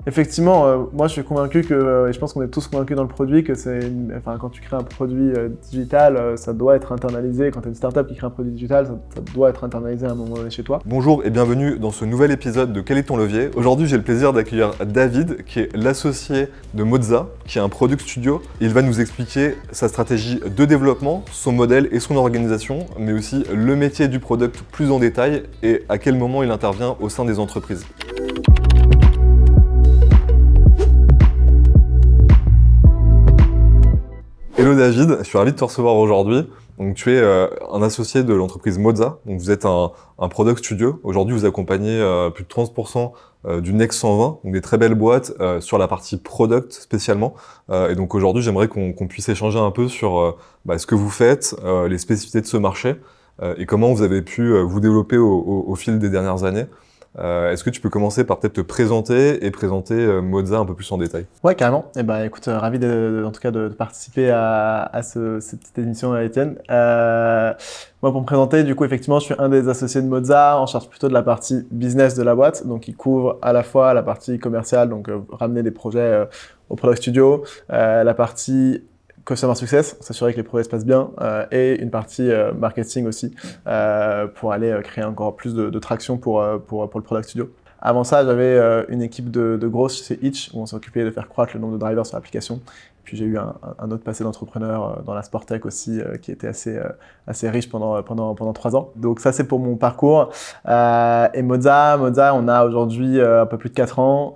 Effectivement, moi je suis convaincu que, et je pense qu'on est tous convaincus dans le produit, que quand tu crées un produit digital, ça doit être internalisé. Quand tu es une startup qui crée un produit digital, ça doit être internalisé à un moment donné chez toi. Bonjour et bienvenue dans ce nouvel épisode de Quel est ton levier? Aujourd'hui, j'ai le plaisir d'accueillir David, qui est l'associé de Moza, qui est un product studio. Il va nous expliquer sa stratégie de développement, son modèle et son organisation, mais aussi le métier du product plus en détail et à quel moment il intervient au sein des entreprises. Hello David, je suis ravi de te recevoir aujourd'hui. Donc, tu es un associé de l'entreprise Moza. Donc, vous êtes un product studio. Aujourd'hui, vous accompagnez plus de 30% du Next 120, donc des très belles boîtes sur la partie product spécialement. Et donc aujourd'hui, j'aimerais qu'on puisse échanger un peu sur ce que vous faites, les spécificités de ce marché et comment vous avez pu vous développer au fil des dernières années. Est-ce que tu peux commencer par peut-être te présenter et présenter Moza un peu plus en détail? Ouais, carrément. Écoute, ravi en tout cas de participer à cette petite émission, Étienne. Moi, pour me présenter, du coup, effectivement, je suis un des associés de Moza, en charge plutôt de la partie business de la boîte, donc il couvre à la fois la partie commerciale, donc ramener des projets au product studio, la partie Customer Success, s'assurer que les projets se passent bien, et une partie marketing aussi, pour aller créer encore plus de traction pour le Product Studio. Avant ça, j'avais une équipe de grosses chez Hitch, où on s'occupait de faire croître le nombre de drivers sur l'application. Puis j'ai eu un autre passé d'entrepreneur dans la sport tech aussi, qui était assez riche pendant 3 ans. Donc ça, c'est pour mon parcours. Et Moza, on a aujourd'hui un peu plus de 4 ans.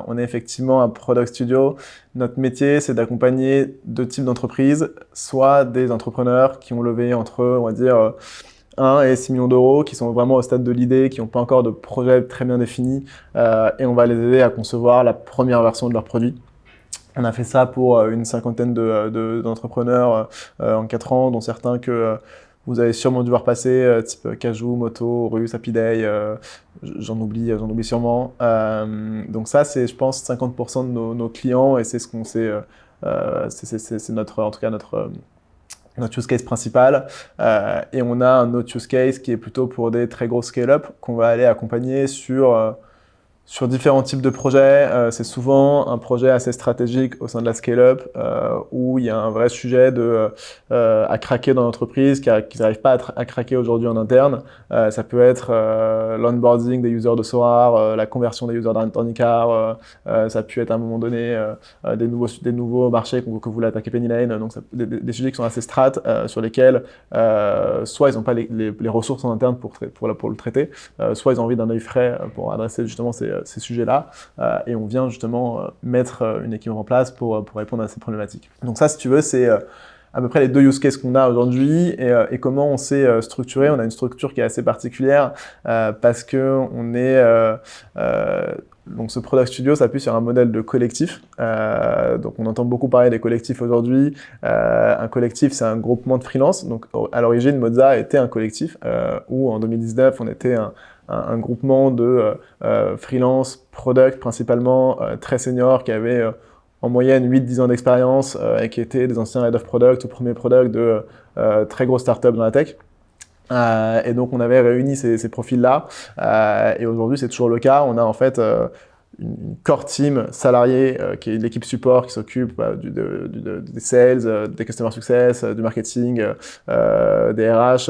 On est effectivement un product studio. Notre métier, c'est d'accompagner 2 types d'entreprises, soit des entrepreneurs qui ont levé entre, on va dire, 1 et 6 millions d'euros, qui sont vraiment au stade de l'idée, qui n'ont pas encore de projet très bien défini, et on va les aider à concevoir la première version de leur produit. On a fait ça pour une cinquantaine d'entrepreneurs en 4 ans, dont certains que vous avez sûrement dû voir passer, type Cajoo, Moto, Rus, Happyday, j'en oublie sûrement. Donc ça, c'est, je pense, 50% de nos clients, et c'est ce qu'on sait, c'est en tout cas notre use case principal. Et on a un autre use case qui est plutôt pour des très gros scale-up qu'on va aller accompagner sur différents types de projets. C'est souvent un projet assez stratégique au sein de la scale-up où il y a un vrai sujet à craquer dans l'entreprise qu'ils n'arrivent pas à craquer aujourd'hui en interne. Ça peut être l'onboarding des users de Sora, la conversion des users d'Annicar, ça peut être à un moment donné des nouveaux marchés que vous voulez attaquer Pennyline. Donc des sujets qui sont assez strat sur lesquels soit ils n'ont pas les ressources en interne pour le traiter, soit ils ont envie d'un œil frais pour adresser justement ces sujets-là, et on vient justement mettre une équipe en place pour répondre à ces problématiques. Donc ça, si tu veux, c'est à peu près les 2 use cases qu'on a aujourd'hui, et comment on s'est structuré. On a une structure qui est assez particulière parce que on est donc ce product studio s'appuie sur un modèle de collectif. Donc on entend beaucoup parler des collectifs aujourd'hui. Un collectif, c'est un groupement de freelance. Donc à l'origine, Moza était un collectif où en 2019, on était un groupement de freelance product principalement très seniors qui avaient en moyenne 8-10 ans d'expérience et qui étaient des anciens head of product ou premiers product de très grosses startups dans la tech. Et donc on avait réuni ces profils-là, et aujourd'hui c'est toujours le cas. On a en fait une core team salariée qui est l'équipe support qui s'occupe des sales, des customer success, du marketing, des RH,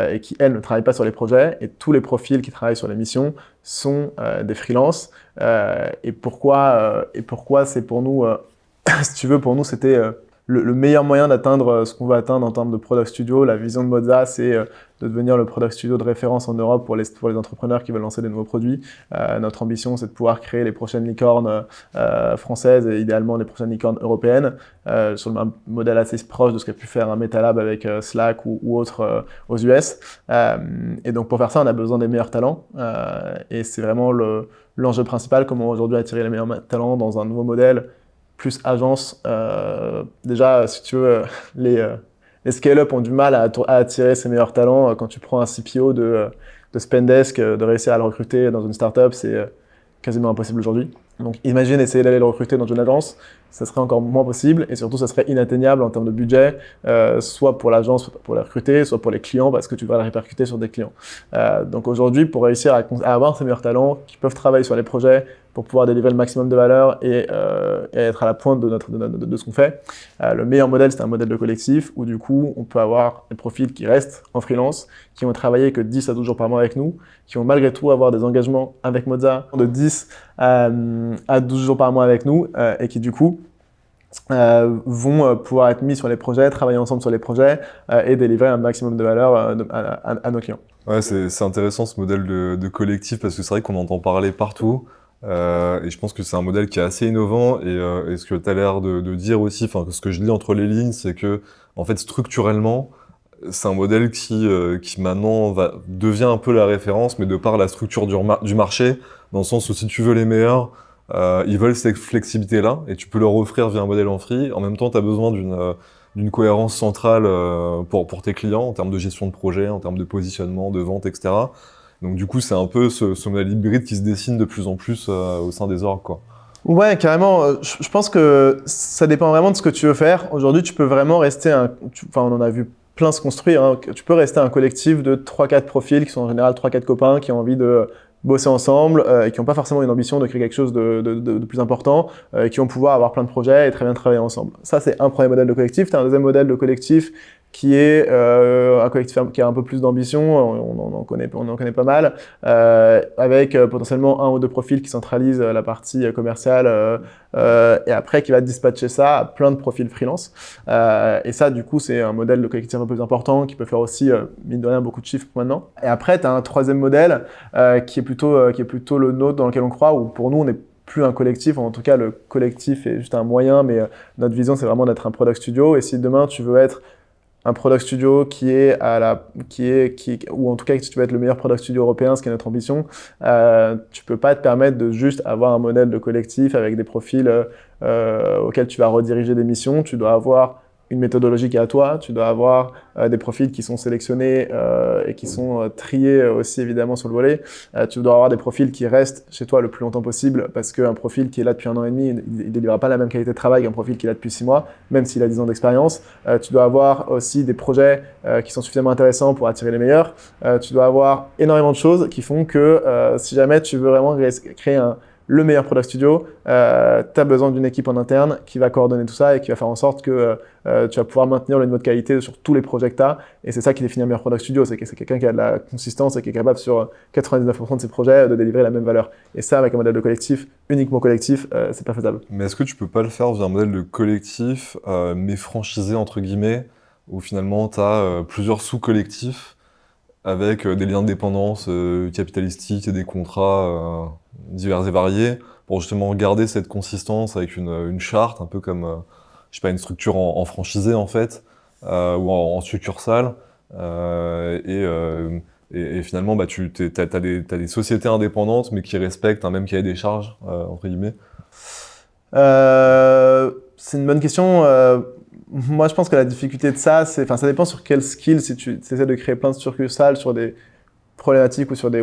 et qui, elles, ne travaillent pas sur les projets. Et tous les profils qui travaillent sur les missions sont des freelances. Et pourquoi c'est pour nous, si tu veux, pour nous, c'était le meilleur moyen d'atteindre ce qu'on veut atteindre en termes de product studio. La vision de Moza, c'est de devenir le product studio de référence en Europe pour les entrepreneurs qui veulent lancer des nouveaux produits. Notre ambition, c'est de pouvoir créer les prochaines licornes françaises et idéalement les prochaines licornes européennes sur un modèle assez proche de ce qu'a pu faire un MetaLab avec Slack ou autre aux US. Et donc pour faire ça, on a besoin des meilleurs talents, et c'est vraiment l'enjeu principal, comment aujourd'hui attirer les meilleurs talents dans un nouveau modèle plus agence. Déjà, si tu veux, les scale-up ont du mal à attirer ces meilleurs talents. Quand tu prends un CPO de Spendesk, de réussir à le recruter dans une startup, c'est quasiment impossible aujourd'hui. Donc imagine essayer d'aller le recruter dans une agence, ça serait encore moins possible, et surtout ça serait inatteignable en termes de budget, soit pour l'agence pour les recruter, soit pour les clients parce que tu vas les répercuter sur des clients. Donc aujourd'hui, pour réussir à avoir ces meilleurs talents qui peuvent travailler sur les projets, pour pouvoir délivrer le maximum de valeur et être à la pointe de ce qu'on fait. Le meilleur modèle, c'est un modèle de collectif où du coup, on peut avoir des profils qui restent en freelance, qui vont travailler que 10 à 12 jours par mois avec nous, qui vont malgré tout avoir des engagements avec Moza de 10 à 12 jours par mois avec nous et qui du coup vont pouvoir être mis sur les projets, travailler ensemble sur les projets et délivrer un maximum de valeur à nos clients. Ouais, c'est intéressant ce modèle de collectif parce que c'est vrai qu'on entend parler partout. Et je pense que c'est un modèle qui est assez innovant et ce que tu as l'air de dire aussi, enfin ce que je lis entre les lignes, c'est que en fait structurellement, c'est un modèle qui maintenant devient un peu la référence, mais de par la structure du marché, dans le sens où si tu veux les meilleurs, ils veulent cette flexibilité-là et tu peux leur offrir via un modèle en free. En même temps, tu as besoin d'une cohérence centrale pour tes clients en termes de gestion de projet, en termes de positionnement, de vente, etc. Donc du coup, c'est un peu ce modèle hybride qui se dessine de plus en plus au sein des orgs, quoi. Ouais, carrément. Je pense que ça dépend vraiment de ce que tu veux faire. Aujourd'hui, tu peux vraiment rester enfin, on en a vu plein se construire, hein. Tu peux rester un collectif de 3-4 profils qui sont en général 3-4 copains qui ont envie de bosser ensemble et qui n'ont pas forcément une ambition de créer quelque chose de plus important et qui vont pouvoir avoir plein de projets et très bien travailler ensemble. Ça, c'est un premier modèle de collectif. Tu as un deuxième modèle de collectif qui est un collectif qui a un peu plus d'ambition, on en connaît pas mal, avec potentiellement un ou deux profils qui centralisent la partie commerciale et après qui va dispatcher ça à plein de profils freelance. Et ça, du coup, c'est un modèle de collectif un peu plus important qui peut faire aussi, mine de rien, beaucoup de chiffres maintenant. Et après, tu as un troisième modèle qui est plutôt le nôtre dans lequel on croit, où pour nous, on est plus un collectif, en tout cas le collectif est juste un moyen, mais notre vision c'est vraiment d'être un product studio. Et si demain tu veux être un product studio ou en tout cas si tu veux être le meilleur product studio européen, ce qui est notre ambition, tu peux pas te permettre de juste avoir un modèle de collectif avec des profils auxquels tu vas rediriger des missions. Tu dois avoir une méthodologie qui est à toi, tu dois avoir des profils qui sont sélectionnés et qui sont triés aussi évidemment sur le volet. Tu dois avoir des profils qui restent chez toi le plus longtemps possible parce qu'un profil qui est là depuis 1 an et demi, il ne délivrera pas la même qualité de travail qu'un profil qui est là depuis 6 mois, même s'il a 10 ans d'expérience. Tu dois avoir aussi des projets qui sont suffisamment intéressants pour attirer les meilleurs. Tu dois avoir énormément de choses qui font que si jamais tu veux vraiment créer le meilleur product studio, tu as besoin d'une équipe en interne qui va coordonner tout ça et qui va faire en sorte que tu vas pouvoir maintenir le niveau de qualité sur tous les projets que tu as. Et c'est ça qui définit un meilleur product studio, c'est quelqu'un qui a de la consistance et qui est capable sur 99% de ses projets de délivrer la même valeur. Et ça, avec un modèle de collectif, uniquement collectif, c'est pas faisable. Mais est-ce que tu peux pas le faire via un modèle de collectif, mais franchisé entre guillemets, où finalement tu as plusieurs sous-collectifs avec des liens de dépendance capitalistiques et des contrats divers et variés pour justement garder cette consistance avec une charte, un peu comme je sais pas, une structure en franchisé en fait, ou en succursale. Et finalement, bah, t'as des sociétés indépendantes, mais qui respectent un même cahier des charges, entre guillemets. C'est une bonne question. Moi, je pense que la difficulté de ça, ça dépend sur quel skill, si tu essaies de créer plein de succursales sur des problématiques ou sur des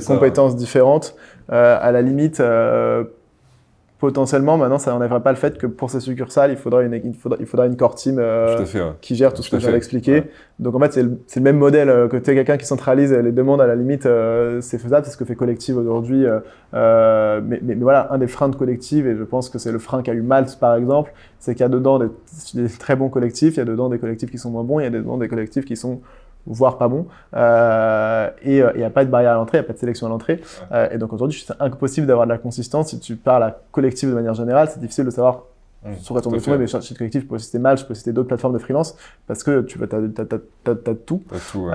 compétences différentes. À la limite, potentiellement, maintenant, ça n'enlèvera pas le fait que pour ces succursales, il faudra une core team qui gère tout ce que je viens d'expliquer. Ouais. Donc en fait, c'est le même modèle que tu es quelqu'un qui centralise les demandes. À la limite, c'est faisable, c'est ce que fait Collective aujourd'hui. Mais voilà, un des freins de Collective, et je pense que c'est le frein qu'a eu Malte par exemple, c'est qu'il y a dedans des très bons collectifs, il y a dedans des collectifs qui sont moins bons, il y a dedans des collectifs qui sont voire pas bon, et il n'y a pas de barrière à l'entrée, il n'y a pas de sélection à l'entrée, et donc aujourd'hui c'est impossible d'avoir de la consistance. Si tu parles à collectif de manière générale, c'est difficile de savoir sur quoi tomber, mais chez collectif, je peux citer Mal, je peux citer d'autres plateformes de freelance, parce que tu as tout. Ouais.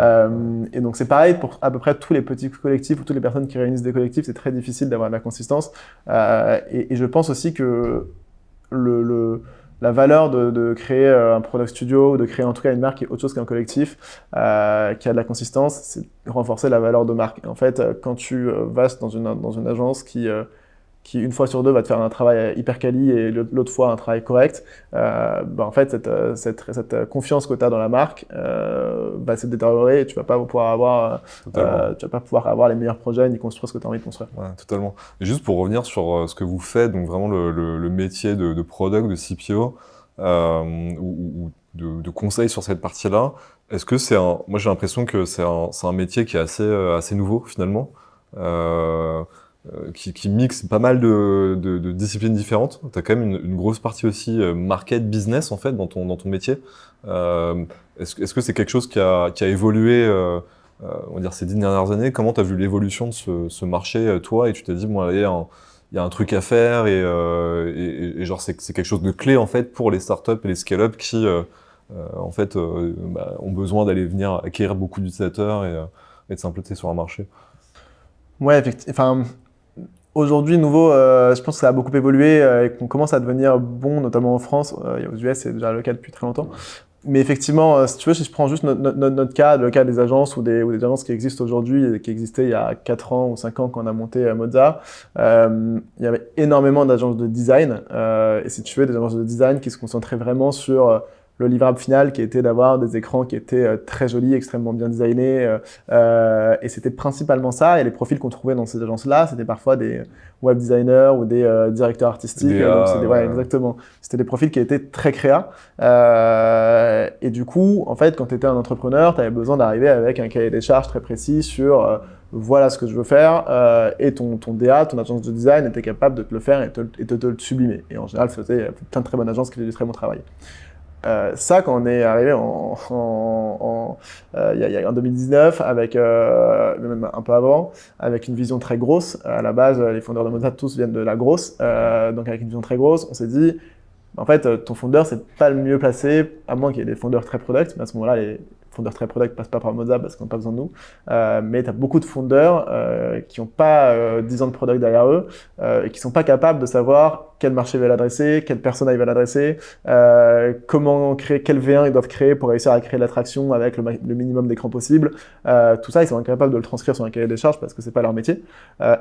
Et donc c'est pareil pour à peu près tous les petits collectifs ou toutes les personnes qui réunissent des collectifs, c'est très difficile d'avoir de la consistance, et je pense aussi que la valeur de créer un product studio ou de créer en tout cas une marque qui est autre chose qu'un collectif, qui a de la consistance, c'est renforcer la valeur de marque. Et en fait, quand tu vas dans une agence qui une fois sur deux va te faire un travail hyper quali et l'autre fois un travail correct, en fait cette confiance que tu as dans la marque va se détériorer et tu vas pas pouvoir avoir les meilleurs projets ni construire ce que tu as envie de construire. Ouais, totalement. Et juste pour revenir sur ce que vous faites, donc vraiment le métier de product, de CPO ou de conseil sur cette partie-là, est-ce que moi j'ai l'impression que c'est un métier qui est assez nouveau finalement. qui mixe pas mal de disciplines différentes. Tu as quand même une grosse partie aussi market business en fait dans ton métier. Est-ce que c'est quelque chose qui a évolué on va dire ces 10 dernières années? Comment tu as vu l'évolution de ce marché toi et tu t'es dit bon allez, il y a un truc à faire et genre c'est quelque chose de clé en fait pour les startups et les scale-up qui en fait ont besoin d'aller venir acquérir beaucoup d'utilisateurs et de s'implanter sur un marché. Ouais, effectivement. Aujourd'hui, nouveau, je pense que ça a beaucoup évolué et qu'on commence à devenir bon, notamment en France. Aux US, c'est déjà le cas depuis très longtemps. Mais effectivement, si tu veux, si je prends juste notre cas, le cas des agences ou des agences qui existent aujourd'hui et qui existaient il y a 4 ans ou 5 ans quand on a monté Moza, il y avait énormément d'agences de design. Et si tu veux, des agences de design qui se concentraient vraiment sur le livrable final qui était d'avoir des écrans qui étaient très jolis, extrêmement bien designés. Et c'était principalement ça. Et les profils qu'on trouvait dans ces agences-là, c'était parfois des web designers ou des directeurs artistiques. Donc c'était, ouais, exactement. C'était des profils qui étaient très créa. Et du coup, en fait, quand tu étais un entrepreneur, tu avais besoin d'arriver avec un cahier des charges très précis sur voilà ce que je veux faire, et ton DA, ton agence de design était capable de te le faire et de te le sublimer. Et en général, il y a plein de très bonnes agences qui faisaient du très bon travail. Ça, quand on est arrivé en 2019, avec, même un peu avant, avec une vision très grosse. À la base, les fondeurs de Moza, tous viennent de la grosse. Donc avec une vision très grosse, on s'est dit, en fait, ton fondeur, c'est pas le mieux placé, à moins qu'il y ait des fondeurs très product. Mais à ce moment-là, les fondeurs très product passent pas par Moza parce qu'on n'a pas besoin de nous. Mais tu as beaucoup de fondeurs qui n'ont pas 10 ans de product derrière eux et qui sont pas capables de savoir quel marché ils veulent adresser, quelle persona ils veulent adresser, comment créer, quel V1 ils doivent créer pour réussir à créer de l'attraction avec le minimum d'écran possible. Tout ça, ils sont incapables de le transcrire sur un cahier des charges parce que c'est pas leur métier.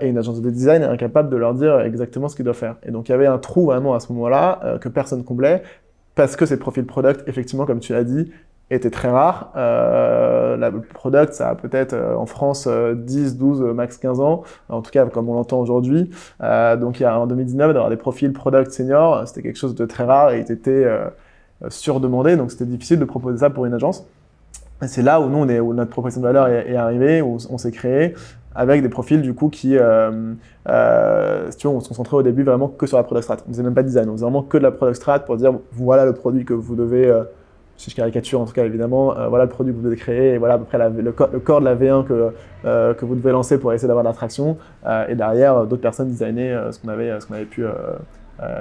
Et une agence de design est incapable de leur dire exactement ce qu'ils doivent faire. Et donc, il y avait un trou vraiment à ce moment-là que personne comblait parce que ces profils product, effectivement, comme tu l'as dit, était très rare. La product, ça a peut-être en France 10, 12, max 15 ans, en tout cas comme on l'entend aujourd'hui. Donc en 2019, d'avoir des profils product senior, c'était quelque chose de très rare et il était surdemandé, donc c'était difficile de proposer ça pour une agence. Et c'est là où nous, où notre proposition de valeur est arrivée, où on s'est créé avec des profils du coup qui, si tu vois, on se concentrait au début vraiment que sur la product strat. On faisait même pas de design, on faisait vraiment que de la product strat pour dire voilà le produit que vous devez si je caricature en tout cas évidemment, voilà le produit que vous devez créer et voilà à peu près le corps de la V1 que vous devez lancer pour essayer d'avoir de l'attraction et derrière d'autres personnes designer ce qu'on avait pu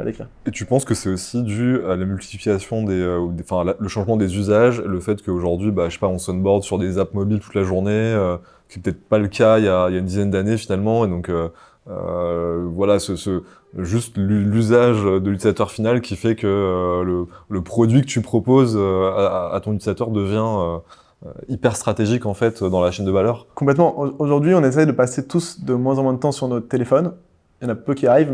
décrire. Et tu penses que c'est aussi dû à la multiplication le changement des usages, le fait qu'aujourd'hui, je sais pas, on s'onboard sur des apps mobiles toute la journée, qui n'est peut-être pas le cas il y a une dizaine d'années finalement, et donc voilà, juste l'usage de l'utilisateur final qui fait que le produit que tu proposes à ton utilisateur devient hyper stratégique en fait dans la chaîne de valeur. Complètement. Aujourd'hui, on essaye de passer tous de moins en moins de temps sur notre téléphone. Il y en a peu qui arrivent,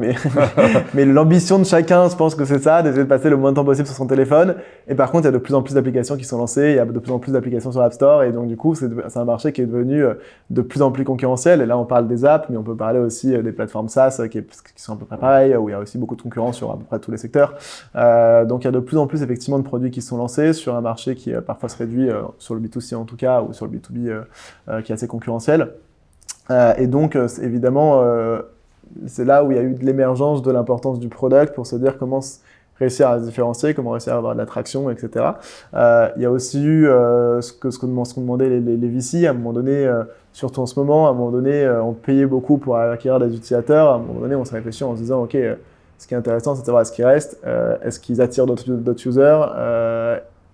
mais l'ambition de chacun, je pense que c'est ça, d'essayer de passer le moins de temps possible sur son téléphone. Et par contre, il y a de plus en plus d'applications qui sont lancées, il y a de plus en plus d'applications sur l'App Store, et donc du coup, c'est un marché qui est devenu de plus en plus concurrentiel. Et là, on parle des apps, mais on peut parler aussi des plateformes SaaS qui sont à peu près pareilles, où il y a aussi beaucoup de concurrence sur à peu près tous les secteurs. Donc il y a de plus en plus effectivement de produits qui sont lancés sur un marché qui parfois se réduit, sur le B2C en tout cas, ou sur le B2B qui est assez concurrentiel. Et donc, évidemment, c'est là où il y a eu de l'émergence de l'importance du product pour se dire comment réussir à se différencier, comment réussir à avoir de l'attraction, etc. Il y a aussi eu ce qu'on demandait les VC à un moment donné, surtout en ce moment, à un moment donné, on payait beaucoup pour acquérir des utilisateurs. À un moment donné, on s'est réfléchi en se disant, OK, ce qui est intéressant, c'est de savoir est-ce qu'ils restent, est-ce qu'ils attirent d'autres users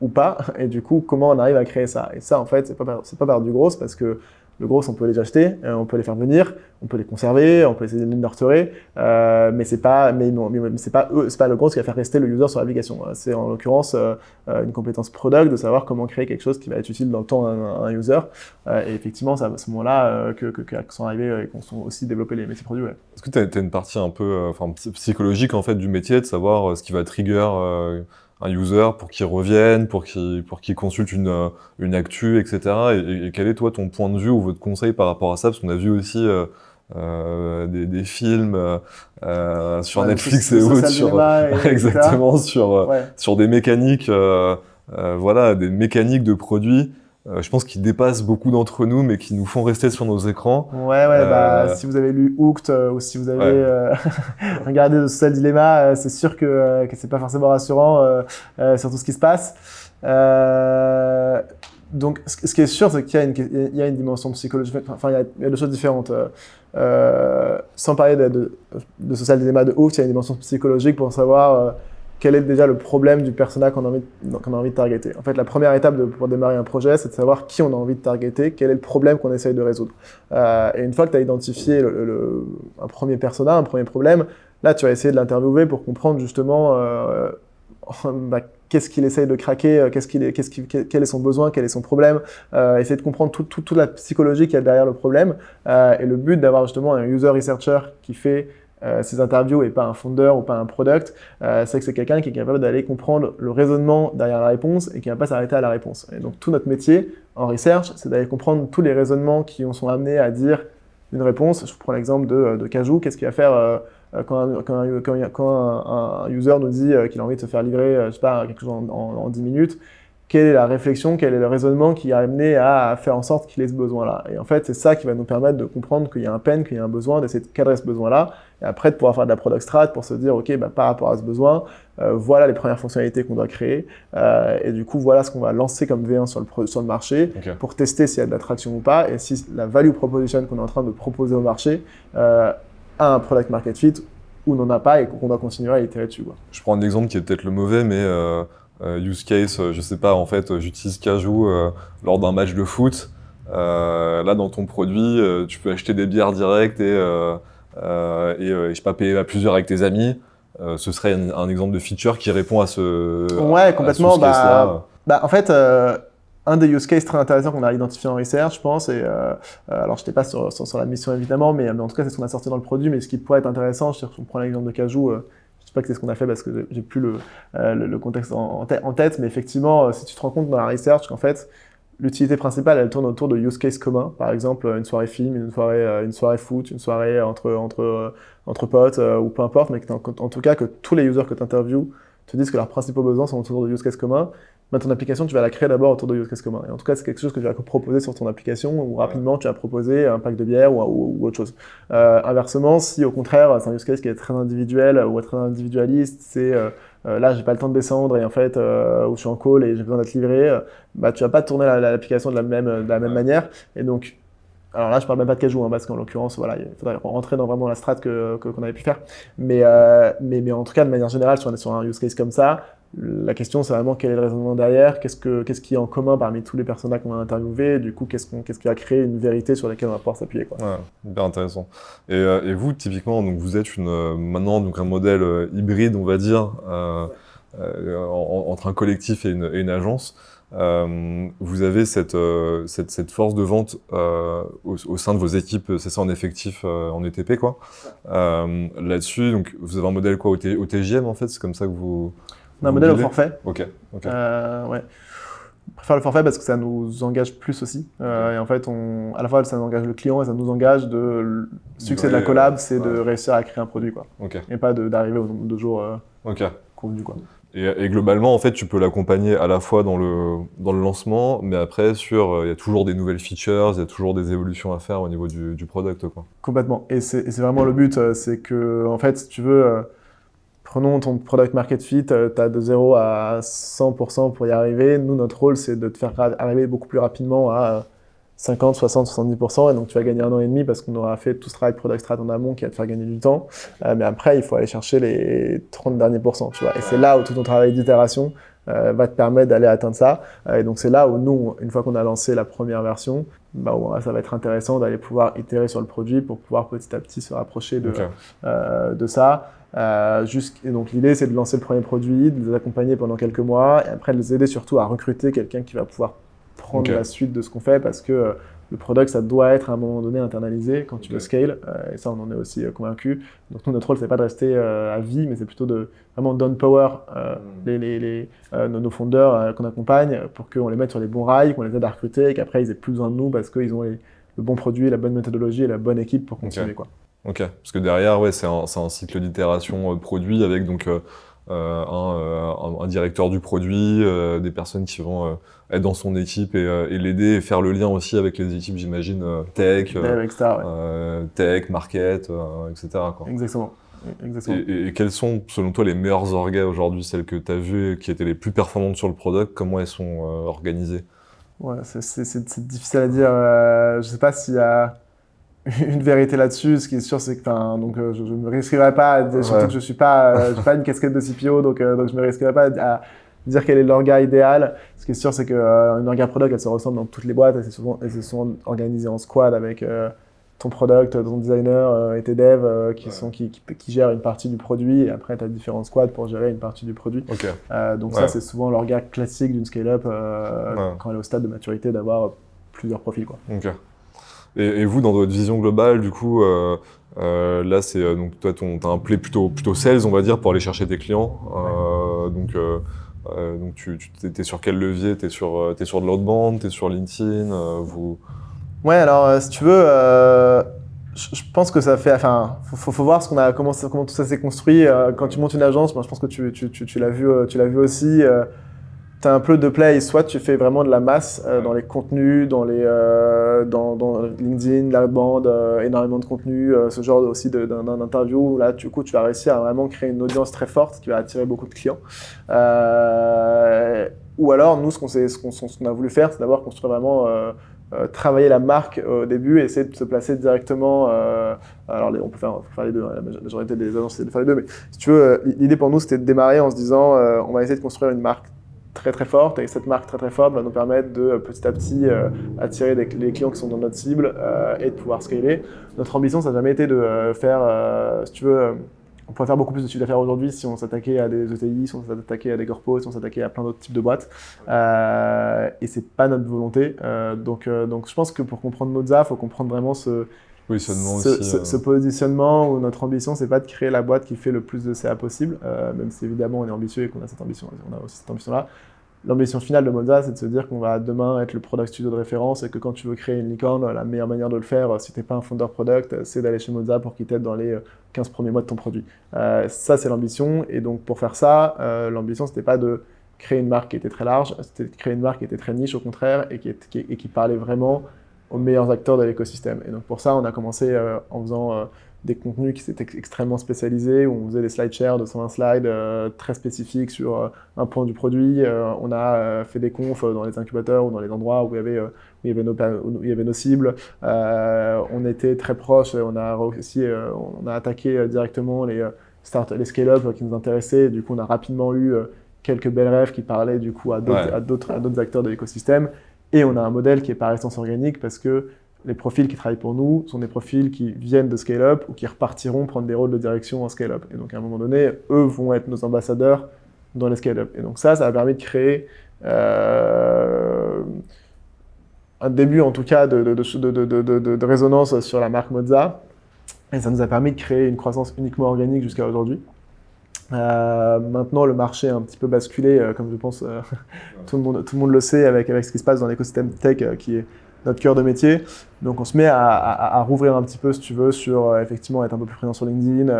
ou pas, et du coup, comment on arrive à créer ça. Et ça, en fait, c'est pas par du gros, parce que le gros, on peut les acheter, on peut les faire venir, on peut les conserver, on peut essayer de les nurturer, mais c'est pas le gros qui va faire rester le user sur l'application. C'est en l'occurrence une compétence product de savoir comment créer quelque chose qui va être utile dans le temps à un user. Et effectivement, c'est à ce moment-là que sont arrivés et qu'on sont aussi développés les métiers produits. Ouais. Est-ce que tu as une partie un peu psychologique en fait du métier, de savoir ce qui va trigger un user pour qu'il revienne, pour qu'il consulte une actu, etc. Et quel est toi ton point de vue ou votre conseil par rapport à ça? Parce qu'on a vu aussi des films sur Netflix et autres, exactement sur des mécaniques, voilà, des mécaniques de produits je pense qui dépassent beaucoup d'entre nous, mais qui nous font rester sur nos écrans. Ouais, si vous avez lu Hooked ou si vous avez regardé The Social Dilemma, c'est sûr que c'est pas forcément rassurant sur tout ce qui se passe. Donc, ce qui est sûr, c'est qu'il y a une dimension psychologique. Enfin, il y a deux choses différentes. Sans parler de Social Dilemma de Hooked, il y a une dimension psychologique pour savoir quel est déjà le problème du persona qu'on a envie de targeter. En fait, la première étape pour démarrer un projet, c'est de savoir qui on a envie de targeter, quel est le problème qu'on essaye de résoudre. Et une fois que tu as identifié un premier persona, un premier problème, là, tu vas essayer de l'interviewer pour comprendre justement qu'est-ce qu'il essaye de craquer, quel est son besoin, quel est son problème, essayer de comprendre toute la psychologie qu'il y a derrière le problème. Et le but d'avoir justement un user researcher qui fait ces interviews et pas un founder ou pas un product, c'est que c'est quelqu'un qui est capable d'aller comprendre le raisonnement derrière la réponse et qui ne va pas s'arrêter à la réponse. Et donc tout notre métier en research, c'est d'aller comprendre tous les raisonnements qui sont amenés à dire une réponse. Je prends l'exemple de Cajou. Qu'est-ce qu'il va faire quand un user nous dit qu'il a envie de se faire livrer, je sais pas, quelque chose en 10 minutes? Quelle est la réflexion, quel est le raisonnement qui a amené à faire en sorte qu'il ait ce besoin-là? Et en fait, c'est ça qui va nous permettre de comprendre qu'il y a un pain, qu'il y a un besoin, d'essayer de cadrer ce besoin-là, et après de pouvoir faire de la product strat pour se dire, ok, par rapport à ce besoin, voilà les premières fonctionnalités qu'on doit créer, et du coup, voilà ce qu'on va lancer comme V1 sur le marché, pour tester s'il y a de l'attraction ou pas, et si la value proposition qu'on est en train de proposer au marché a un product market fit ou n'en a pas, et qu'on doit continuer à itérer dessus, quoi. Je prends un exemple qui est peut-être le mauvais, mais use case, je sais pas, en fait, j'utilise Cajou lors d'un match de foot. Là, dans ton produit, tu peux acheter des bières directes et je sais pas, payer à plusieurs avec tes amis. Ce serait un exemple de feature qui répond à ce Ouais, complètement. À ce use case-là. En fait, un des use cases très intéressants qu'on a identifié en research, je pense, et alors je n'étais pas sur la mission évidemment, mais en tout cas c'est ce qu'on a sorti dans le produit, mais ce qui pourrait être intéressant, si on prend l'exemple de Cajou, je sais pas que c'est ce qu'on a fait parce que j'ai plus le contexte en tête, mais effectivement, si tu te rends compte dans la research qu'en fait, l'utilité principale, elle tourne autour de use cases communs. Par exemple, une soirée film, une soirée foot, une soirée entre potes ou peu importe, mais en tout cas que tous les users que tu interviews te disent que leurs principaux besoins sont autour de use cases communs. Mais ton application, tu vas la créer d'abord autour de use cases communs. Et en tout cas, c'est quelque chose que tu vas proposer sur ton application où rapidement tu vas proposer un pack de bière ou autre chose. Inversement, si au contraire, c'est un use case qui est très individuel ou très individualiste, c'est là, j'ai pas le temps de descendre et en fait, ou je suis en call et j'ai besoin d'être livré, tu vas pas tourner l'application de la même manière. Et donc, alors là, je parle même pas de Cajou, parce qu'en l'occurrence, voilà, il faudrait rentrer dans vraiment la strat qu'on avait pu faire. Mais en tout cas, de manière générale, sur un use case comme ça, la question, c'est vraiment quel est le raisonnement derrière, qu'est-ce qui est en commun parmi tous les personnages qu'on a interviewés, du coup, qu'est-ce qui va créer une vérité sur laquelle on va pouvoir s'appuyer, quoi. Ouais, hyper intéressant. Et vous, typiquement, donc vous êtes maintenant donc un modèle hybride, on va dire, entre un collectif et une agence. Vous avez cette force de vente au sein de vos équipes, c'est ça, en effectif, en ETP, quoi. Là-dessus, donc vous avez un modèle quoi, au TJM, en fait, c'est comme ça que vous... On a un modèle au forfait. Ok. Ouais. On préfère le forfait parce que ça nous engage plus aussi. Et en fait, à la fois, ça nous engage le client et ça nous engage le succès de la collab, c'est de réussir à créer un produit, quoi. Et pas d'arriver au nombre de jours convenu, quoi. Et globalement, en fait, tu peux l'accompagner à la fois dans le lancement, mais après, il y a toujours des nouvelles features, il y a toujours des évolutions à faire au niveau du product, quoi. Complètement. Et c'est vraiment le but, c'est que, en fait, si tu veux, prenons ton product market fit, tu as de 0 à 100% pour y arriver. Nous, notre rôle, c'est de te faire arriver beaucoup plus rapidement à 50, 60, 70%, et donc tu vas gagner 1 an et demi parce qu'on aura fait tout ce travail product strat en amont qui va te faire gagner du temps. Mais après, il faut aller chercher les 30 derniers pourcents, tu vois. Et c'est là où tout ton travail d'itération va te permettre d'aller atteindre ça. Et donc c'est là où nous, une fois qu'on a lancé la première version, ça va être intéressant d'aller pouvoir itérer sur le produit pour pouvoir petit à petit se rapprocher de ça. Et donc l'idée, c'est de lancer le premier produit, de les accompagner pendant quelques mois, et après de les aider surtout à recruter quelqu'un qui va pouvoir prendre la suite de ce qu'on fait, parce que le product, ça doit être à un moment donné internalisé quand tu le scale, et ça, on en est aussi convaincu. Donc nous, notre rôle, c'est pas de rester à vie, mais c'est plutôt de vraiment downpower nos founders qu'on accompagne pour qu'on les mette sur les bons rails, qu'on les aide à recruter, et qu'après, ils aient plus besoin de nous parce qu'ils ont le bon produit, la bonne méthodologie et la bonne équipe pour continuer, quoi. Ok, parce que derrière, c'est un cycle d'itération produit avec donc un directeur du produit, des personnes qui vont être dans son équipe et l'aider et faire le lien aussi avec les équipes, j'imagine, tech, Dev, etc. Ouais. tech, market, etc. quoi. Exactement. Exactement. Et quelles sont, selon toi, les meilleures orgas aujourd'hui, celles que tu as vues, qui étaient les plus performantes sur le product? Comment elles sont organisées? Ouais, c'est difficile à dire. Je sais pas s'il y a une vérité là-dessus. Ce qui est sûr, c'est que, enfin, donc, je me risquerai pas, surtout Ouais. que je suis pas, j'ai pas une casquette de CPO, donc je me risquerai pas à dire quel est l'orga idéal. Ce qui est sûr, c'est que une orga product, elle se ressemble dans toutes les boîtes. Elles se sont organisées en squad avec ton product, ton designer et tes devs qui gèrent une partie du produit. Et après, tu as différents squads pour gérer une partie du produit. Ok. Donc Ouais. ça, c'est souvent l'orga classique d'une scale-up Ouais. quand elle est au stade de maturité d'avoir plusieurs profils, quoi. Ok. Et vous, dans votre vision globale, du coup, là, c'est donc toi, t'as un play plutôt sales, on va dire, pour aller chercher tes clients. Donc t'es sur quel levier? T'es sur de l'outbound, t'es sur LinkedIn, vous. Ouais, alors si tu veux, je pense que ça fait, enfin, faut voir comment tout ça s'est construit. Quand tu montes une agence, moi, je pense que tu l'as vu aussi. Tu as un peu de play, soit tu fais vraiment de la masse dans les contenus, dans LinkedIn, la bande, énormément de contenu, ce genre aussi d'un interview où là, du coup, tu vas réussir à vraiment créer une audience très forte qui va attirer beaucoup de clients. Ou alors, nous, ce qu'on a voulu faire, c'est d'abord construire vraiment, travailler la marque au début et essayer de se placer directement. Alors, on peut faire les deux, hein, la majorité des agences, c'est de faire les deux, mais si tu veux, l'idée pour nous, c'était de démarrer en se disant, on va essayer de construire une marque très très forte et cette marque très très forte va nous permettre de petit à petit attirer les clients qui sont dans notre cible et de pouvoir scaler. Notre ambition, ça n'a jamais été de faire, si tu veux, on pourrait faire beaucoup plus de chiffre d'affaires aujourd'hui si on s'attaquait à des ETI, si on s'attaquait à des corpos, si on s'attaquait à plein d'autres types de boîtes. Et c'est pas notre volonté. Donc je pense que pour comprendre Moza, il faut comprendre vraiment Positionnement aussi. ce positionnement où notre ambition, c'est pas de créer la boîte qui fait le plus de CA possible, même si évidemment on est ambitieux et qu'on a cette ambition, on a aussi cette ambition-là. L'ambition finale de Moza, c'est de se dire qu'on va demain être le product studio de référence et que quand tu veux créer une licorne, la meilleure manière de le faire, si tu n'es pas un founder product, c'est d'aller chez Moza pour qu'il t'aide dans les 15 premiers mois de ton produit. Ça, c'est l'ambition. Et donc, pour faire ça, l'ambition, c'était pas de créer une marque qui était très large, c'était de créer une marque qui était très niche, au contraire, et qui parlait vraiment aux meilleurs acteurs de l'écosystème. Et donc, pour ça, on a commencé en faisant des contenus qui étaient extrêmement spécialisés, où on faisait des slide shares de 120 slides très spécifiques sur un point du produit. On a fait des confs dans les incubateurs ou dans les endroits où il y avait nos cibles. On était très proches, on a attaqué directement les scale-up qui nous intéressaient. Du coup, on a rapidement eu quelques belles rêves qui parlaient du coup à d'autres acteurs de l'écosystème. Et on a un modèle qui est par essence organique parce que les profils qui travaillent pour nous sont des profils qui viennent de scale-up ou qui repartiront prendre des rôles de direction en scale-up. Et donc, à un moment donné, eux vont être nos ambassadeurs dans les scale-up. Et donc ça a permis de créer un début, en tout cas, de résonance sur la marque Moza. Et ça nous a permis de créer une croissance uniquement organique jusqu'à aujourd'hui. Maintenant, le marché a un petit peu basculé, comme je pense tout le monde le sait, avec ce qui se passe dans l'écosystème tech, qui est notre cœur de métier. Donc on se met à rouvrir un petit peu, si tu veux, sur effectivement être un peu plus présent sur LinkedIn.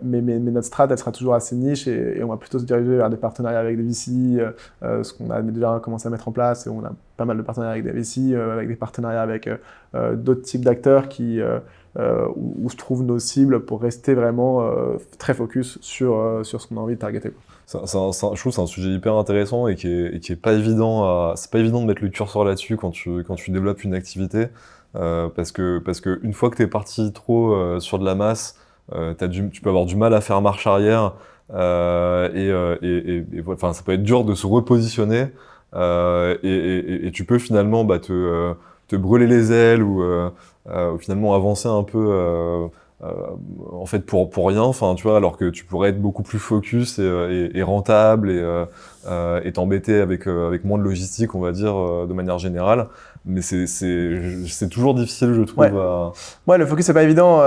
Mais notre strat, elle sera toujours assez niche et on va plutôt se diriger vers des partenariats avec des VC, ce qu'on a déjà commencé à mettre en place. On a pas mal de partenariats avec des VC, avec des partenariats avec d'autres types d'acteurs où se trouvent nos cibles pour rester vraiment très focus sur ce qu'on a envie de targeter. Je trouve que c'est un sujet hyper intéressant et qui est pas évident c'est pas évident de mettre le curseur là-dessus quand tu développes une activité, parce que une fois que t'es parti trop sur de la masse, tu peux avoir du mal à faire marche arrière, enfin, ça peut être dur de se repositionner, et tu peux finalement te brûler les ailes ou finalement avancer un peu en fait pour rien, enfin tu vois, alors que tu pourrais être beaucoup plus focus et rentable et t'embêter avec moins de logistique, on va dire, de manière générale. mais c'est toujours difficile, je trouve. Ouais. Ouais, le focus c'est pas évident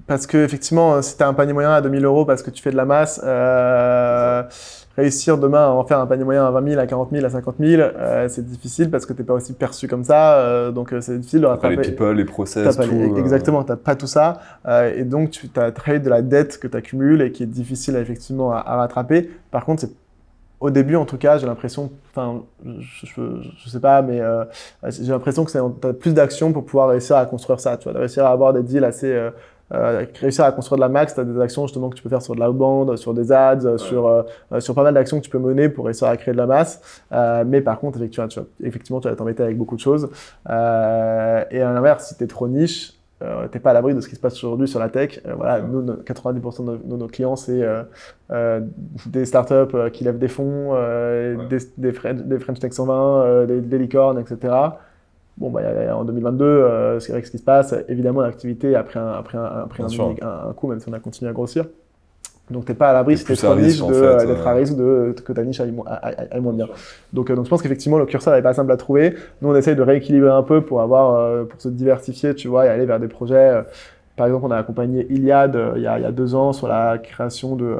parce que effectivement, si tu as un panier moyen à 2000 euros parce que tu fais de la masse, réussir demain à en faire un panier moyen à 20 000, à 40 000, à 50 000, c'est difficile parce que t'es pas aussi perçu comme ça, donc c'est difficile de T'as pas rattraper. les people, les process, tout. Exactement, t'as pas tout ça, et donc tu as très de la dette que tu accumules et qui est difficile effectivement à rattraper. Par contre, au début, en tout cas, j'ai l'impression, enfin, je sais pas, mais j'ai l'impression que tu as plus d'action pour pouvoir réussir à construire ça, tu vois, de réussir à avoir des deals assez, réussir à construire de la max, tu as des actions justement que tu peux faire sur de l'outbound, sur des ads, sur pas mal d'actions que tu peux mener pour réussir à créer de la masse. Mais par contre, effectivement, tu vas t'embêter avec beaucoup de choses. Et à l'inverse, si tu es trop niche, t'es pas à l'abri de ce qui se passe aujourd'hui sur la tech. Voilà, nous, 90% de nos clients, c'est des startups qui lèvent des fonds, des French Tech 120, des licornes, etc. Bon, bah, en 2022, c'est vrai que ce qui se passe, évidemment, l'activité a pris un coup, même si on a continué à grossir. Donc, t'es pas à l'abri si t'es trop niche d'être à risque que ta niche aille moins bien. Donc, je pense qu'effectivement, le curseur n'est pas simple à trouver. Nous, on essaye de rééquilibrer un peu pour se diversifier, tu vois, et aller vers des projets. Par exemple, on a accompagné Iliad il y a 2 ans sur la création de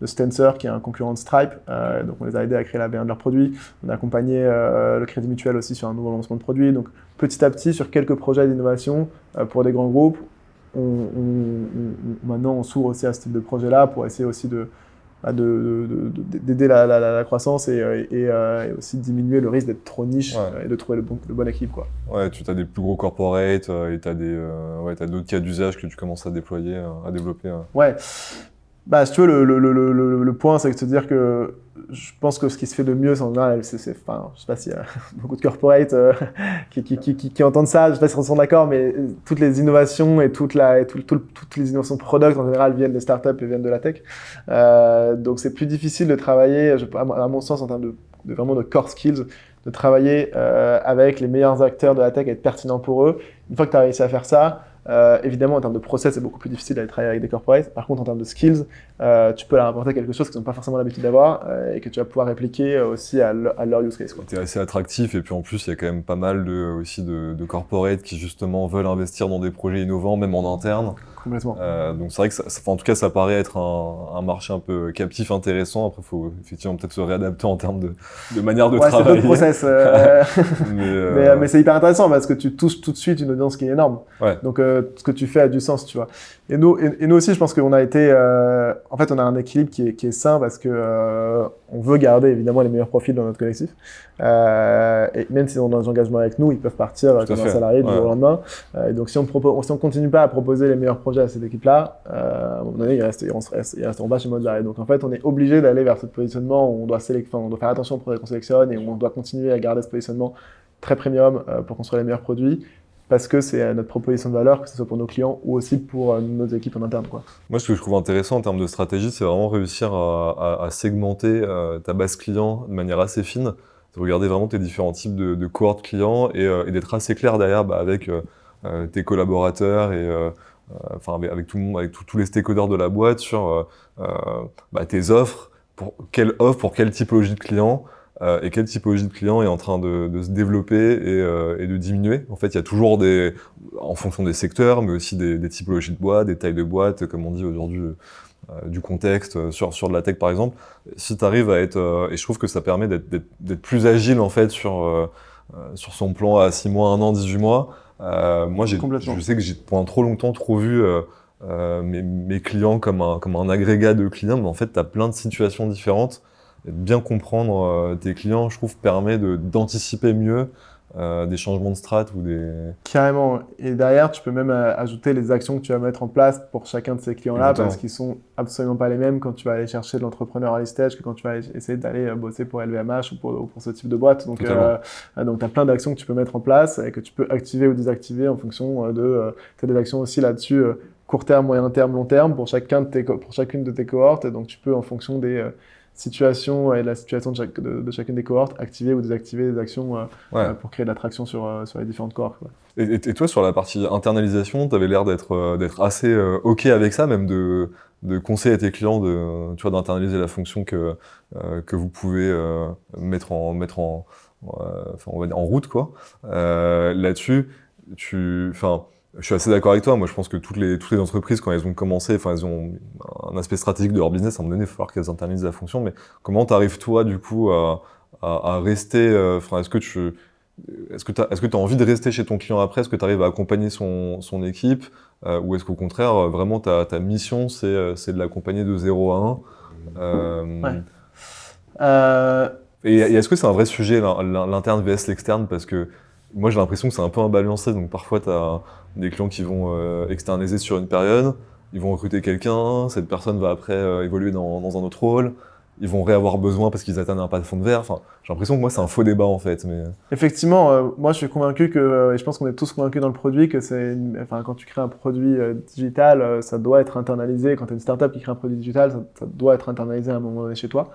Stancer, qui est un concurrent de Stripe. Donc, on les a aidés à créer la V1 de leurs produits. On a accompagné le Crédit Mutuel aussi sur un nouveau lancement de produits. Donc, petit à petit, sur quelques projets d'innovation pour des grands groupes, maintenant, on s'ouvre aussi à ce type de projet-là pour essayer aussi d'aider la croissance et aussi diminuer le risque d'être trop niche et de trouver le bon équilibre, quoi. Ouais, tu as des plus gros corporates et tu as t'as d'autres cas d'usage que tu commences à déployer, à développer. Ouais. Bah, si tu veux, le point, c'est de se dire que je pense que ce qui se fait de mieux, c'est en général, enfin, je sais pas s'il y a beaucoup de corporates qui entendent ça, je sais pas s'ils sont d'accord, mais toutes les innovations et toutes les innovations product en général viennent des startups et viennent de la tech. Donc c'est plus difficile de travailler, à mon sens, en termes vraiment de core skills, de travailler avec les meilleurs acteurs de la tech et être pertinent pour eux. Une fois que tu as réussi à faire ça, évidemment, en termes de process, c'est beaucoup plus difficile d'aller travailler avec des corporates. Par contre, en termes de skills, tu peux leur apporter quelque chose qu'ils n'ont pas forcément l'habitude d'avoir et que tu vas pouvoir répliquer aussi à leur use case, quoi. Tu es assez attractif et puis en plus, il y a quand même pas mal aussi de corporates qui justement veulent investir dans des projets innovants, même en interne. Complètement. Donc c'est vrai que en tout cas, ça paraît être un marché un peu captif, intéressant. Après, il faut effectivement peut-être se réadapter en termes de manière de travailler. C'est d'autres process. Mais c'est hyper intéressant parce que tu touches tout de suite une audience qui est énorme. Ouais. Donc, ce que tu fais a du sens, tu vois. Et nous aussi, je pense qu'on a été... en fait, on a un équilibre qui est sain parce que on veut garder évidemment les meilleurs profils dans notre collectif. Et même s'ils ont des engagements avec nous, ils peuvent partir comme un salarié du jour au lendemain. Et donc, si on continue pas à proposer les meilleurs projets à cette équipe-là, à un moment donné, ils resteront pas chez Mozart. Et donc, en fait, on est obligé d'aller vers ce positionnement où on doit faire attention aux projets qu'on sélectionne et où on doit continuer à garder ce positionnement très premium pour construire les meilleurs produits. Parce que c'est notre proposition de valeur, que ce soit pour nos clients ou aussi pour nos équipes en interne, quoi. Moi, ce que je trouve intéressant en termes de stratégie, c'est vraiment réussir à segmenter ta base client de manière assez fine, de regarder vraiment tes différents types de cohortes clients et d'être assez clair derrière avec tes collaborateurs et avec tout le monde, avec tous les stakeholders de la boîte sur tes offres, pour quelle typologie de client. Et quelle typologie de client est en train de se développer et de diminuer. En fait, il y a toujours en fonction des secteurs, mais aussi des typologies de boîtes, des tailles de boîtes, comme on dit aujourd'hui, du contexte, sur de la tech par exemple. Si tu arrives à être... et je trouve que ça permet d'être plus agile en fait sur son plan à 6 mois, 1 an, 18 mois. Moi, je sais que j'ai pendant trop longtemps trop vu mes clients comme un agrégat de clients, mais en fait, tu as plein de situations différentes. Et de bien comprendre tes clients, je trouve, permet d'anticiper mieux des changements de strat ou des... Carrément. Et derrière, tu peux même ajouter les actions que tu vas mettre en place pour chacun de ces clients-là. Exactement. Parce qu'ils sont absolument pas les mêmes quand tu vas aller chercher de l'entrepreneur early stage que quand tu vas essayer d'aller bosser pour LVMH ou pour ce type de boîte. Donc, tu as plein d'actions que tu peux mettre en place et que tu peux activer ou désactiver en fonction tu as des actions aussi là-dessus, court terme, moyen terme, long terme, pour chacune de tes cohortes. Et donc, tu peux, en fonction des... situation et de la situation de chacune des cohortes, activer ou désactiver des actions pour créer de l'attraction sur les différentes cohortes, quoi. Et toi, sur la partie internalisation, tu avais l'air d'être assez OK avec ça, même de conseiller à tes clients d'internaliser la fonction que vous pouvez mettre en on va dire en route, quoi. Là-dessus, enfin, je suis assez d'accord avec toi. Moi, je pense que toutes les entreprises, quand elles ont commencé, enfin, elles ont un aspect stratégique de leur business. À un moment donné, il va falloir qu'elles internalisent la fonction. Mais comment t'arrives, toi, du coup, à rester, enfin, est-ce que t'as envie de rester chez ton client après? Est-ce que tu arrives à accompagner son équipe? Ou est-ce qu'au contraire, vraiment, ta mission, c'est de l'accompagner de 0 à 1? Ouais. Euh, Et est-ce que c'est un vrai sujet, l'interne vs l'externe? Parce que moi, j'ai l'impression que c'est un peu imbalancé. Donc, parfois, tu as des clients qui vont externaliser sur une période, ils vont recruter quelqu'un, cette personne va après évoluer dans un autre rôle, ils vont réavoir besoin parce qu'ils atteignent un pas de fond de verre. Enfin, j'ai l'impression que moi, c'est un faux débat, en fait. Mais... Effectivement, moi je suis convaincu que, et je pense qu'on est tous convaincus dans le produit, que enfin, quand tu crées un produit digital, ça doit être internalisé. Quand tu es une startup qui crée un produit digital, ça doit être internalisé à un moment donné chez toi.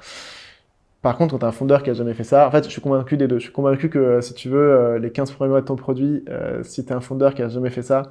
Par contre, quand tu as un fondeur qui a jamais fait ça, en fait, je suis convaincu des deux. Je suis convaincu que si tu veux, les 15 premiers mois de ton produit, si tu es un fondeur qui a jamais fait ça,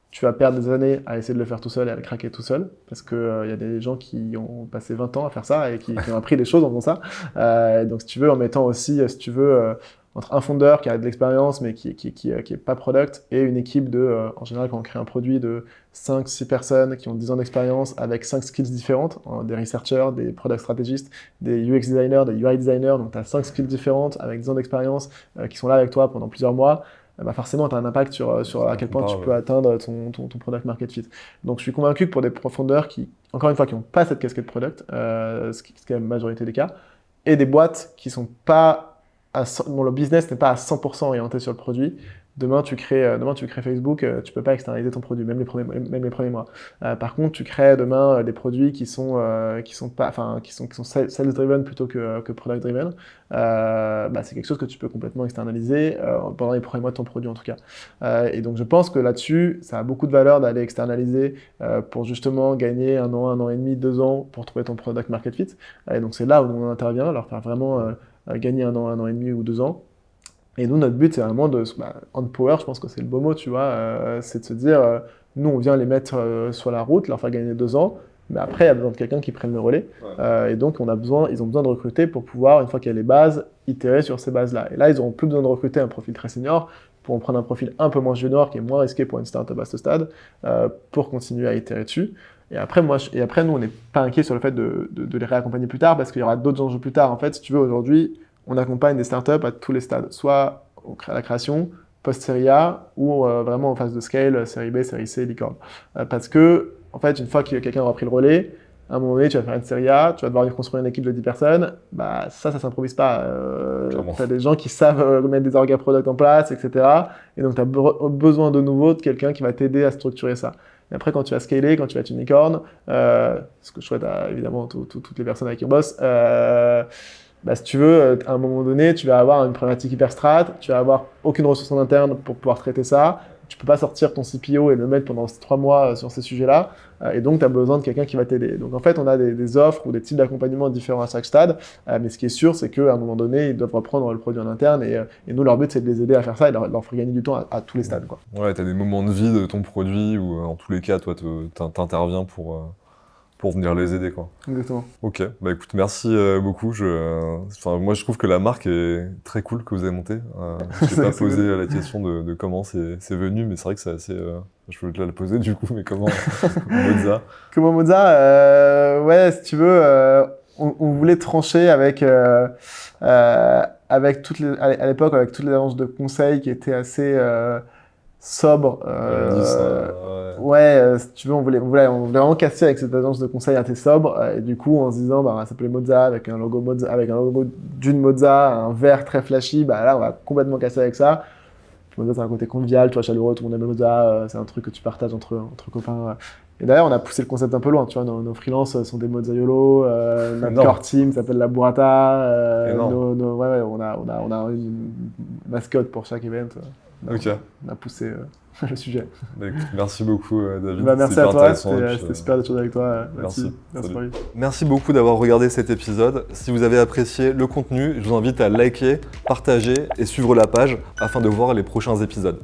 tu vas perdre des années à essayer de le faire tout seul et à le craquer tout seul. Parce qu'il y a des gens qui ont passé 20 ans à faire ça et qui ont appris des choses en faisant ça. Donc, si tu veux, en mettant aussi, si tu veux, entre un fondeur qui a de l'expérience mais qui est pas product et une équipe de, en général, quand on crée un produit de 5-6 personnes qui ont 10 ans d'expérience avec 5 skills différentes, des researchers, des product stratégistes, des UX designers, des UI designers, donc tu as 5 skills différentes avec 10 ans d'expérience qui sont là avec toi pendant plusieurs mois. Bah forcément, tu as un impact sur à quel point tu peux atteindre ton product market fit. Donc, je suis convaincu que pour des profondeurs qui, encore une fois, qui n'ont pas cette casquette product, ce qui est la majorité des cas, et des boîtes qui sont pas dont le business n'est pas à 100% orienté sur le produit, demain tu crées Facebook, tu peux pas externaliser ton produit, même les premiers mois. Par contre, tu crées demain des produits qui sont sales driven plutôt que product driven. C'est quelque chose que tu peux complètement externaliser pendant les premiers mois de ton produit en tout cas. Et donc je pense que là-dessus, ça a beaucoup de valeur d'aller externaliser pour justement gagner 1 an et demi, 2 ans pour trouver ton product market fit. Et donc c'est là où on intervient, leur faire vraiment gagner 1 an et demi ou 2 ans. Et nous, notre but, c'est vraiment empower, je pense que c'est le beau mot, tu vois, c'est de se dire, nous, on vient les mettre sur la route, leur faire gagner 2 ans, mais après, il y a besoin de quelqu'un qui prenne le relais. Et donc, ils ont besoin de recruter pour pouvoir, une fois qu'il y a les bases, itérer sur ces bases-là. Et là, ils n'auront plus besoin de recruter un profil très senior, pour prendre un profil un peu moins junior, qui est moins risqué pour une startup à ce stade, pour continuer à itérer dessus. Et après, nous, on n'est pas inquiet sur le fait de les réaccompagner plus tard, parce qu'il y aura d'autres enjeux plus tard. En fait, si tu veux, aujourd'hui, on accompagne des startups à tous les stades, soit à la création, post-série A, ou vraiment en phase de scale, série B, série C, licorne. Parce que, en fait, une fois que quelqu'un aura pris le relais, à un moment donné, tu vas faire une série A, tu vas devoir construire une équipe de 10 personnes, ça s'improvise pas. Tu as des gens qui savent mettre des orga product en place, etc. Et donc, tu as besoin de nouveau de quelqu'un qui va t'aider à structurer ça. Et après, quand tu vas scaler, quand tu vas être unicorn, ce que je souhaite à, évidemment, toutes les personnes avec qui on bosse, si tu veux, à un moment donné, tu vas avoir une problématique hyper strat, tu vas avoir aucune ressource en interne pour pouvoir traiter ça, tu peux pas sortir ton CPO et le mettre pendant 3 mois sur ces sujets-là, et donc tu as besoin de quelqu'un qui va t'aider. Donc en fait, on a des offres ou des types d'accompagnement différents à chaque stade, mais ce qui est sûr, c'est qu'à un moment donné, ils doivent reprendre le produit en interne, et nous, leur but, c'est de les aider à faire ça et leur faire gagner du temps à tous les stades, quoi. Ouais, tu as des moments de vie de ton produit où, en tous les cas, toi, t'interviens pour venir les aider, quoi. Exactement. Ok, bah écoute, merci beaucoup. Moi, je trouve que la marque est très cool que vous avez montée. Je t'ai pas posé la question de comment c'est venu, mais c'est vrai que c'est assez... je peux te la poser du coup, mais comment Moza? Comment Moza, ouais, si tu veux, on voulait trancher avec à l'époque, avec toutes les agences de conseil qui étaient assez sobres. Si tu veux, on voulait vraiment casser avec cette agence de conseil assez sobre, et du coup, en se disant, ça s'appelait Moza, avec un logo d'une Moza, un vert très flashy, là, on va complètement casser avec ça. Moza, c'est un côté convivial, tu vois, chaleureux, tout le monde aime Moza, c'est un truc que tu partages entre copains. Et d'ailleurs, on a poussé le concept un peu loin, tu vois, nos freelances sont des Mozaiolos, notre core team s'appelle la Burrata, on a une mascotte pour chaque event. On a poussé le sujet. Écoute, merci beaucoup, David. Merci à toi, c'était super d'échanger avec toi. Merci. Merci beaucoup d'avoir regardé cet épisode. Si vous avez apprécié le contenu, je vous invite à liker, partager et suivre la page afin de voir les prochains épisodes.